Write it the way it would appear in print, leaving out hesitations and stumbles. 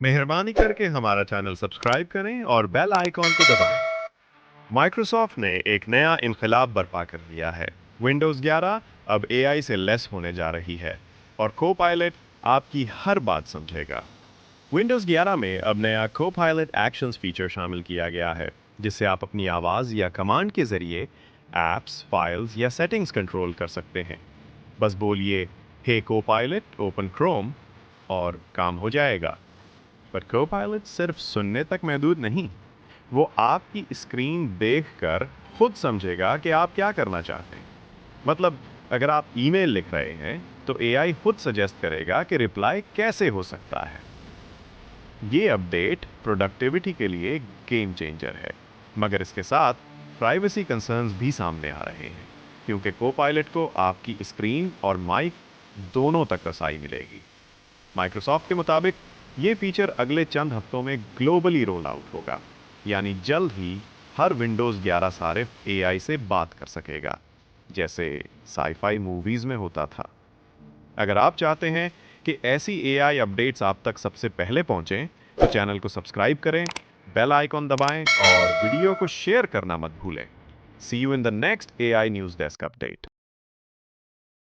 मेहरबानी करके हमारा चैनल सब्सक्राइब करें और बेल आइकॉन को दबाएं। माइक्रोसॉफ्ट ने एक नया इनकलाब बर्पा कर दिया है। विंडोज़ 11 अब एआई से लेस होने जा रही है और कोपायलट आपकी हर बात समझेगा। विंडोज़ 11 में अब नया कोपायलट एक्शंस फीचर शामिल किया गया है, जिससे आप अपनी आवाज़ या कमांड के ज़रिए ऐप्स, फाइल्स या सेटिंग्स कंट्रोल कर सकते हैं। बस बोलिए, हे कोपायलट ओपन क्रोम और काम हो जाएगा। पर कोपायलट सिर्फ सुनने तक महदूद नहीं, वो आपकी स्क्रीन देखकर खुद समझेगा कि आप क्या करना चाहते हैं। मतलब, अगर आप ईमेल लिख रहे हैं तो एआई खुद सजेस्ट करेगा कि रिप्लाई कैसे हो सकता है। ये अपडेट प्रोडक्टिविटी के लिए गेम चेंजर है, मगर इसके साथ प्राइवेसी कंसर्न्स भी सामने आ रहे हैं, क्योंकि कोपायलट को आपकी स्क्रीन और माइक दोनों तक रसाई मिलेगी। माइक्रोसॉफ्ट के मुताबिक ये फीचर अगले चंद हफ्तों में ग्लोबली रोल आउट होगा, यानी जल्द ही हर विंडोज़ 11 सारिफ एआई से बात कर सकेगा, जैसे साईफाई मूवीज़ में होता था। अगर आप चाहते हैं कि ऐसी एआई अपडेट्स आप तक सबसे पहले पहुंचें, तो चैनल को सब्सक्राइब करें, बेल आइकॉन दबाएं और वीडियो को शेयर करना मत भूलें। See you in the next AI news desk update.